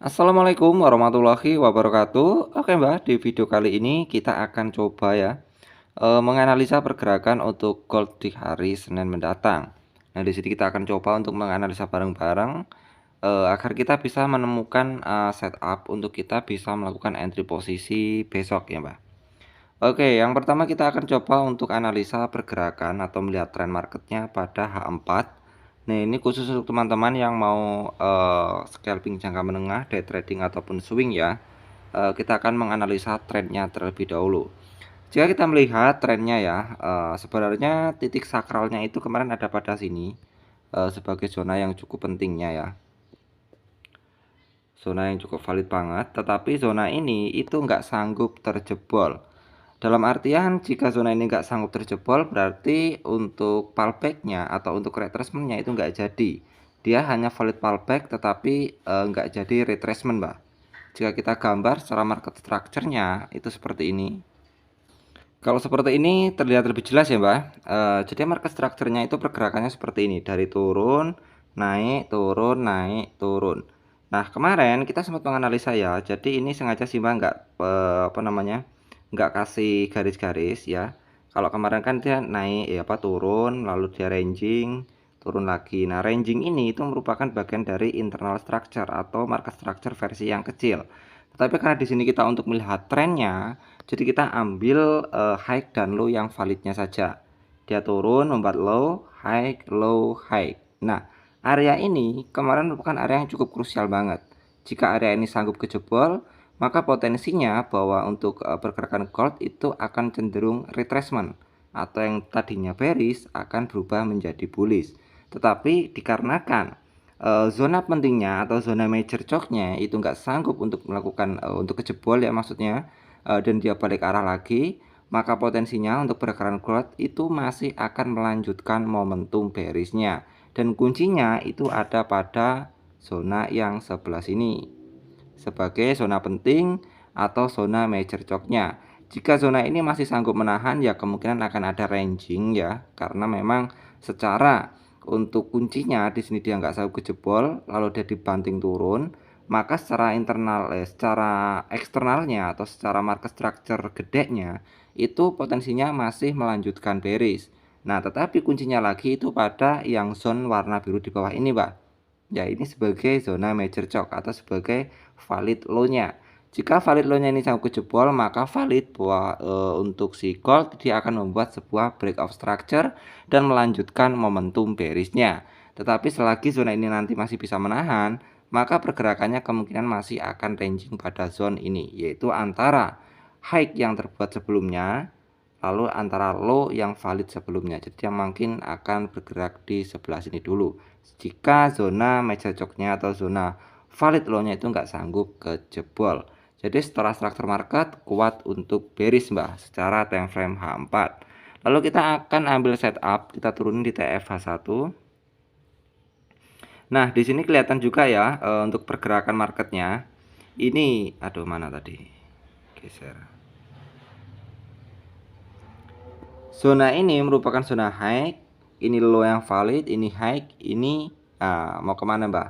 Assalamualaikum warahmatullahi wabarakatuh. Oke Mbak, di video kali ini kita akan coba ya, menganalisa pergerakan untuk gold di hari Senin mendatang. Nah, di sini kita akan coba untuk menganalisa bareng-bareng, agar kita bisa menemukan, setup untuk kita bisa melakukan entry posisi besok ya Mbak. Oke, yang pertama kita akan coba untuk analisa pergerakan atau melihat tren marketnya pada H4. Nah, ini khusus untuk teman-teman yang mau scalping jangka menengah, day trading ataupun swing ya. Kita akan menganalisa trennya terlebih dahulu. Jika kita melihat trennya ya, sebenarnya titik sakralnya itu kemarin ada pada sini, sebagai zona yang cukup pentingnya ya. Zona yang cukup valid banget, tetapi zona ini itu nggak sanggup terjebol. Dalam artian jika zona ini nggak sanggup terjebol, berarti untuk pullback-nya atau untuk retracement-nya itu nggak jadi. Dia hanya valid pullback tetapi nggak jadi retracement, Mbak. Jika kita gambar secara market structure-nya itu seperti ini. Kalau seperti ini terlihat lebih jelas ya, Mbak. Jadi market structure-nya itu pergerakannya seperti ini, dari turun, naik, turun, naik, turun. Nah, kemarin kita sempat menganalisa ya. Jadi ini sengaja sih, Mbak, nggak kasih garis-garis ya. Kalau kemarin kan dia naik ya turun, lalu dia ranging, turun lagi. Nah, ranging ini itu merupakan bagian dari internal structure atau market structure versi yang kecil. Tetapi karena di sini kita untuk melihat trennya, jadi kita ambil high dan low yang validnya saja. Dia turun membuat low, high, low, high. Nah, area ini kemarin merupakan area yang cukup krusial banget. Jika area ini sanggup kejebol, maka potensinya bahwa untuk pergerakan gold itu akan cenderung retracement atau yang tadinya bearish akan berubah menjadi bullish. Tetapi dikarenakan zona pentingnya atau zona major choke-nya itu nggak sanggup untuk melakukan untuk kejebol ya maksudnya, dan dia balik arah lagi, maka potensinya untuk pergerakan gold itu masih akan melanjutkan momentum bearish-nya, dan kuncinya itu ada pada zona yang sebelah sini sebagai zona penting atau zona major choke-nya. Jika zona ini masih sanggup menahan ya kemungkinan akan ada ranging ya, karena memang secara untuk kuncinya di sini dia nggak sanggup kejebol lalu dia dibanting turun, maka secara secara eksternalnya atau secara market structure gedenya itu potensinya masih melanjutkan bearish. Nah, tetapi kuncinya lagi itu pada yang zone warna biru di bawah ini, Pak. Ya, ini sebagai zona major choke atau sebagai valid low-nya. Jika valid low-nya ini sanggup kejebol, maka valid bahwa untuk si gold dia akan membuat sebuah breakout structure dan melanjutkan momentum bearish-nya. Tetapi selagi zona ini nanti masih bisa menahan, maka pergerakannya kemungkinan masih akan ranging pada zone ini, yaitu antara high yang terbuat sebelumnya lalu antara low yang valid sebelumnya. Jadi yang mungkin akan bergerak di sebelah sini dulu jika zona major choke-nya atau zona valid low-nya itu nggak sanggup kejebol. Jadi setelah struktur market kuat untuk bearish, Mbak, secara time frame H4. Lalu kita akan ambil setup, kita turunin di TF-H1. Nah, di sini kelihatan juga ya untuk pergerakan marketnya. Ini aduh mana tadi? Geser. Zona ini merupakan zona high, ini low yang valid, ini high, ini mau kemana, Mbak?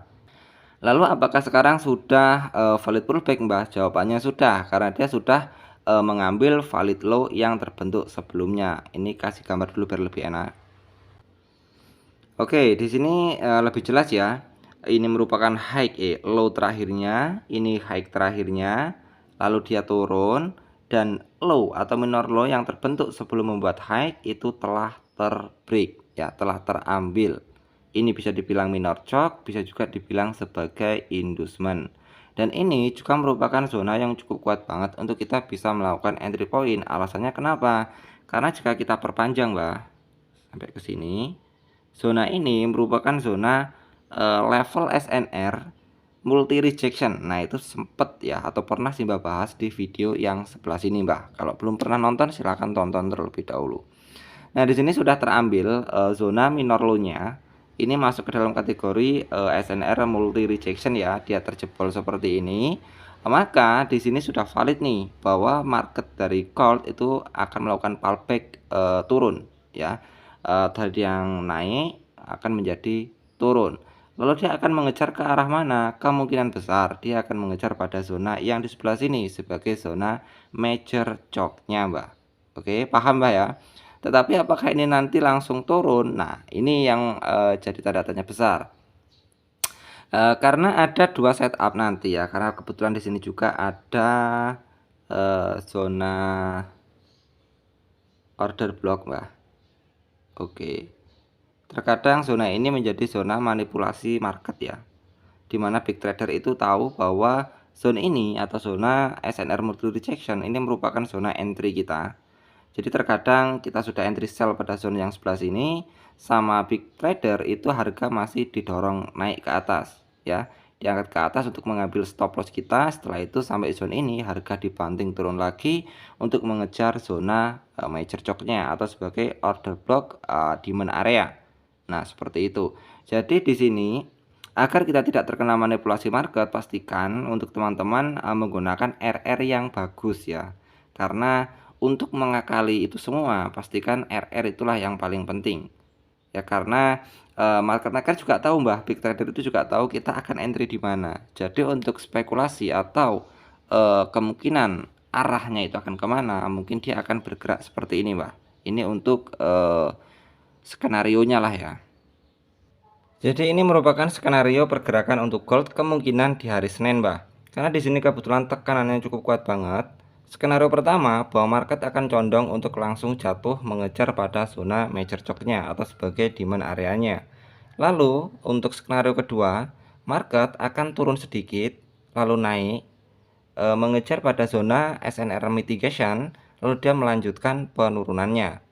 Lalu apakah sekarang sudah valid pullback, Mbak? Jawabannya sudah, karena dia sudah mengambil valid low yang terbentuk sebelumnya. Ini kasih gambar dulu biar lebih enak. Oke, di sini lebih jelas ya. Ini merupakan high low terakhirnya, ini high terakhirnya, lalu dia turun dan low atau minor low yang terbentuk sebelum membuat high itu telah terbreak ya, telah terambil. Ini bisa dibilang minor choke, bisa juga dibilang sebagai inducement. Dan ini juga merupakan zona yang cukup kuat banget untuk kita bisa melakukan entry point. Alasannya kenapa? Karena jika kita perpanjang, Mbak, sampai ke sini, zona ini merupakan zona level SNR multi rejection. Nah, itu sempet ya atau pernah sih Mbak bahas di video yang sebelah sini, Mbak. Kalau belum pernah nonton silahkan tonton terlebih dahulu. Nah, di sini sudah terambil zona minor low-nya. Ini masuk ke dalam kategori SNR multi rejection ya, dia terjebol seperti ini. Maka di sini sudah valid nih bahwa market dari gold itu akan melakukan pullback turun ya. Dari yang naik akan menjadi turun. Lalu dia akan mengejar ke arah mana? Kemungkinan besar dia akan mengejar pada zona yang di sebelah sini sebagai zona major choke-nya, Mbak. Oke, paham, Mbak, ya? Tetapi apakah ini nanti langsung turun? Nah, ini yang jadi tanda tanya besar. Karena ada 2 setup nanti ya, karena kebetulan di sini juga ada zona order block, Mbak. Oke. Terkadang zona ini menjadi zona manipulasi market ya, di mana big trader itu tahu bahwa zona ini atau zona SNR multi rejection ini merupakan zona entry kita. Jadi terkadang kita sudah entry sell pada zona yang sebelah sini, sama big trader itu harga masih didorong naik ke atas ya, diangkat ke atas untuk mengambil stop loss kita. Setelah itu sampai zona ini harga dibanting turun lagi untuk mengejar zona major choke-nya atau sebagai order block demand area. Nah, seperti itu. Jadi di sini agar kita tidak terkena manipulasi market, pastikan untuk teman-teman menggunakan RR yang bagus ya. Karena untuk mengakali itu semua, pastikan RR itulah yang paling penting. Ya karena market maker juga tahu, Mbah, big trader itu juga tahu kita akan entry di mana. Jadi untuk spekulasi atau kemungkinan arahnya itu akan kemana, mungkin dia akan bergerak seperti ini, Mbah. Ini untuk skenarionya lah ya. Jadi ini merupakan skenario pergerakan untuk gold kemungkinan di hari Senin, Mbah. Karena di sini kebetulan tekanannya cukup kuat banget. Skenario pertama, bahwa market akan condong untuk langsung jatuh mengejar pada zona major choke-nya atau sebagai demand areanya. Lalu untuk skenario kedua, market akan turun sedikit lalu naik mengejar pada zona SNR mitigation, lalu dia melanjutkan penurunannya.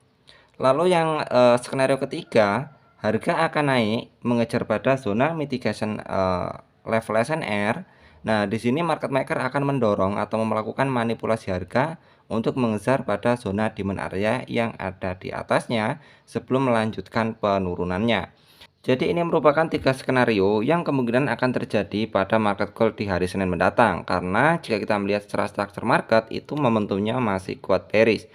Lalu yang skenario ketiga, harga akan naik mengejar pada zona mitigation level SNR. Nah, di sini market maker akan mendorong atau melakukan manipulasi harga untuk mengejar pada zona demand area yang ada di atasnya sebelum melanjutkan penurunannya. Jadi ini merupakan 3 skenario yang kemungkinan akan terjadi pada market gold di hari Senin mendatang. Karena jika kita melihat secara structure market itu momentumnya masih kuat bearish.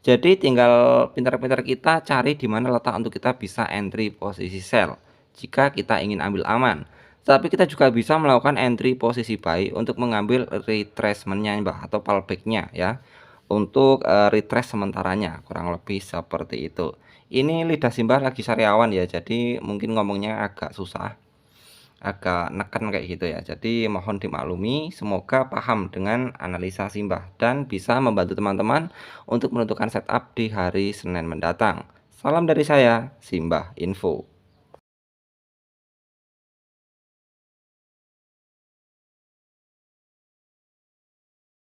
Jadi tinggal pintar-pintar kita cari di mana letak untuk kita bisa entry posisi sell jika kita ingin ambil aman. Tapi kita juga bisa melakukan entry posisi buy untuk mengambil retracement-nya, Mbak, atau pullback-nya ya. Untuk retrace sementaranya, kurang lebih seperti itu. Ini lidah Simbah lagi sariawan ya, jadi mungkin ngomongnya agak susah, agak neken kayak gitu ya. Jadi mohon dimaklumi, semoga paham dengan analisa Simbah dan bisa membantu teman-teman untuk menentukan setup di hari Senin mendatang. Salam dari saya, Simbah Info.